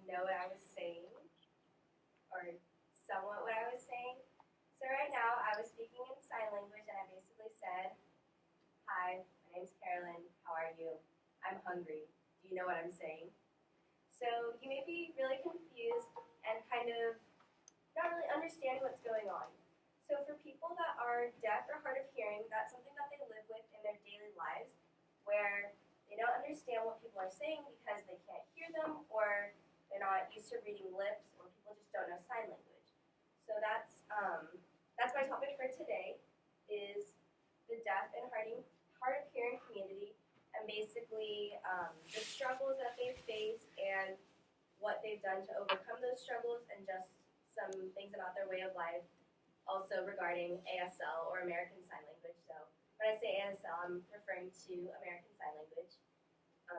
know what I was saying, or somewhat what I was saying. So right now, I was speaking in sign language, and I basically said, "Hi, my name's Carolyn. How are you? I'm hungry. Do you know what I'm saying?" So you may be really confused and kind of not really understanding what's going on. So for people that are deaf or hard of hearing, that's something that they live with in their daily lives, where they don't understand what people are saying because they can't hear them, or they're not used to reading lips, or people just don't know sign language. So that's my topic for today, is the deaf and hard of hearing community, and basically the struggles that they face and what they've done to overcome those struggles, and just some things about their way of life, also regarding ASL, or American Sign Language. So when I say ASL, I'm referring to American Sign Language.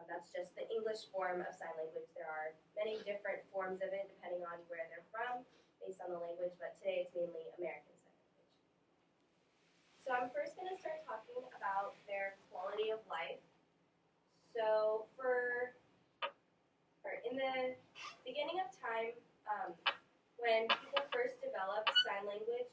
That's just the English form of sign language. There are many different forms of it depending on where they're from, based on the language, but today it's mainly American Sign Language. So I'm first going to start talking about their quality of life. So in the beginning of time, when people first developed sign language,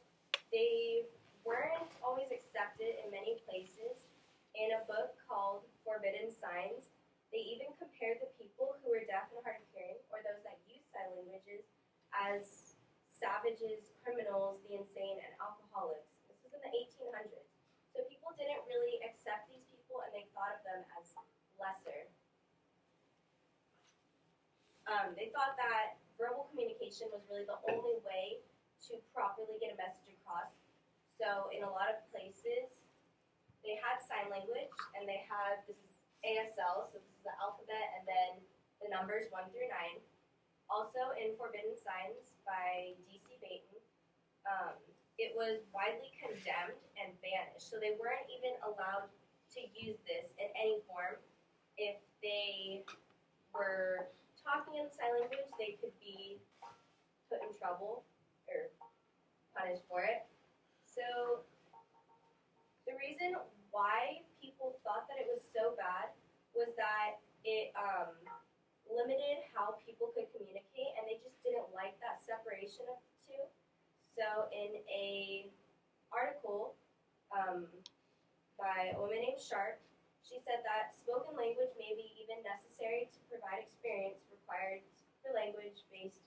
they weren't always accepted in many places. In a book called Forbidden Signs, they even compared the people who were deaf and hard of hearing, or those that use sign languages, as savages, criminals, the insane, and alcoholics. This was in the 1800s. So people didn't really accept these people, and they thought of them as lesser. They thought that verbal communication was really the only way to properly get a message across. So in a lot of places, they had sign language, and they had, this is ASL, so this is the alphabet, and then the numbers 1 through 9. Also in Forbidden Signs by D.C. Baton, it was widely condemned and banished. So they weren't even allowed to use this in any form. If they were talking in sign language, they could be put in trouble or punished for it. So the reason why people thought that it was so bad was that it limited how people could communicate, and they just didn't like that separation of the two. So in a article by a woman named Sharp, she said that spoken language may be even necessary to provide experience required for language-based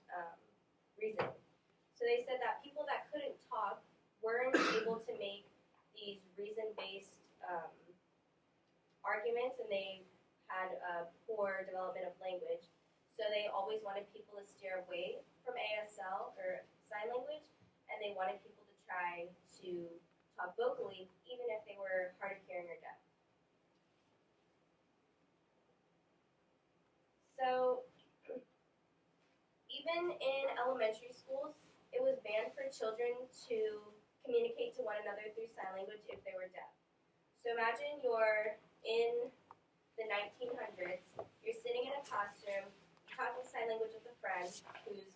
reasoning. So they said that people that couldn't talk weren't able to make these reason-based arguments, and they had a poor development of language. So they always wanted people to steer away from ASL, or sign language, and they wanted people to try to talk vocally, even if they were hard of hearing or deaf. So even in elementary schools, it was banned for children to communicate to one another through sign language if they were deaf. So imagine you're in the 1900s, you're sitting in a classroom, you're talking sign language with a friend who's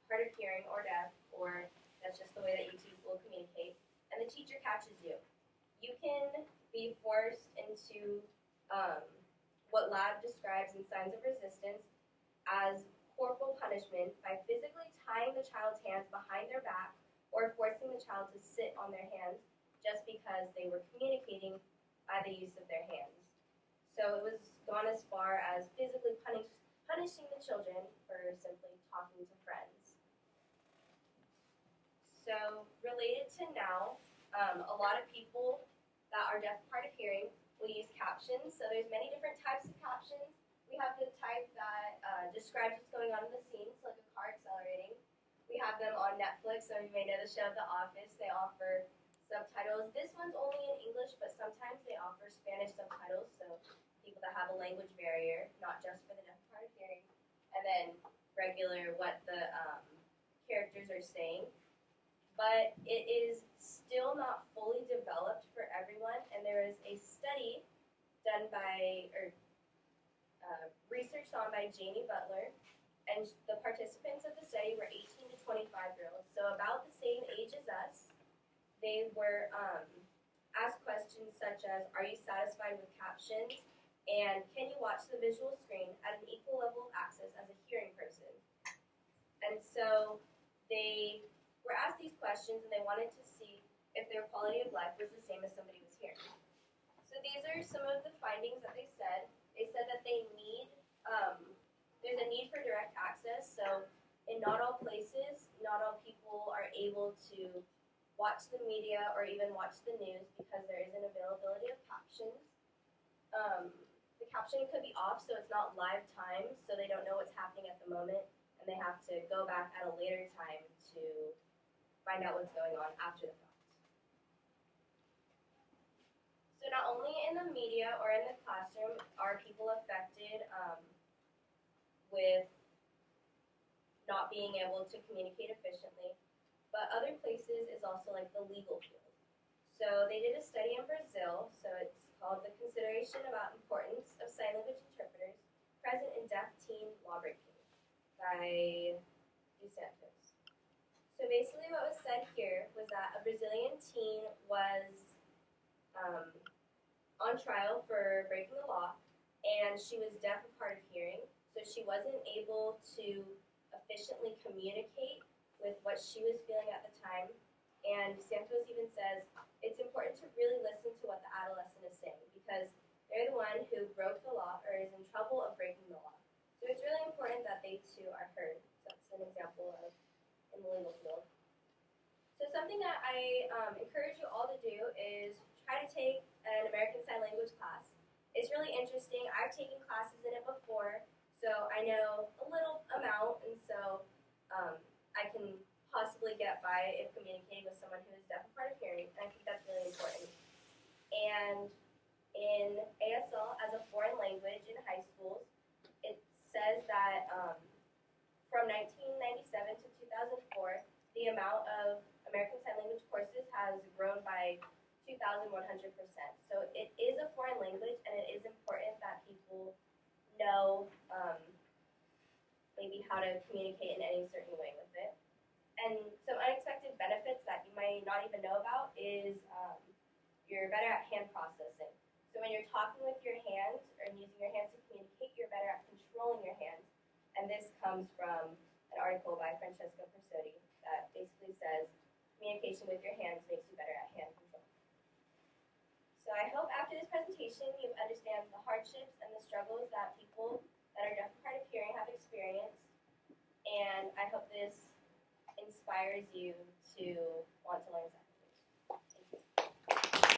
hard of hearing or deaf, or that's just the way that you two will communicate, and the teacher catches you. You can be forced into what Lab describes in Signs of Resistance as corporal punishment by physically tying the child's hands behind their back, or forcing the child to sit on their hands just because they were communicating by the use of their hands. So it was gone as far as physically punishing the children for simply talking to friends. So related to now, a lot of people that are deaf hard of hearing will use captions. So there's many different types of captions. We have the type that describes what's going on in the scene, so like a car accelerating. We have them on Netflix, so you may know the show The Office. They offer subtitles. This one's only in English, but sometimes they offer Spanish subtitles, so people that have a language barrier, not just for the deaf hard of hearing, and then regular what the characters are saying. But it is still not fully developed for everyone, and there is a study done by, or research on by Janie Butler, and the participants of the study were 18 to 25-year-olds, so about the same age as us. They were asked questions such as, are you satisfied with captions, and can you watch the visual screen at an equal level of access as a hearing person? they were asked these questions and they wanted to see if their quality of life was the same as somebody who's hearing. So these are some of the findings that they said. They said that they need, there's a need for direct access. So in not all places, not all people are able to watch the media or even watch the news because there isn't availability of captions. The captioning could be off, so it's not live time, so they don't know what's happening at the moment, and they have to go back at a later time to find out what's going on after the fact. So not only in the media or in the classroom are people affected with not being able to communicate efficiently, but other places is also like the legal field. So they did a study in Brazil, so it's called The Consideration About Importance of Sign Language Interpreters Present in Deaf Teen Lawbreaking by Dos Santos. So basically what was said here was that a Brazilian teen was on trial for breaking the law, and she was deaf and hard of hearing, so she wasn't able to efficiently communicate with what she was feeling at the time. And Santos even says it's important to really listen to what the adolescent is saying because they're the one who broke the law or is in trouble of breaking the law. So it's really important that they too are heard. So that's an example of in the legal field. So something that I encourage you all to do is try to take an American Sign Language class. It's really interesting. I've taken classes in it before, so I know a little amount, and so I can possibly get by if communicating with someone who is deaf and hard of hearing, and I think that's really important. And in ASL as a foreign language in high schools, it says that from 1997 to 2004, the amount of American Sign Language courses has grown by 2,100%. So it is a foreign language, and it is important that people know maybe how to communicate in any certain way with it. And some unexpected benefits that you might not even know about is you're better at hand processing. So when you're talking with your hands or using your hands to communicate, you're better at controlling your hands. And this comes from an article by Francesca Persotti that basically says communication with your hands makes you better at hand control. So I hope after this presentation you understand the hardships and the struggles that people that are deaf and hard of hearing have experienced. And I hope this inspires you to want to learn Sign.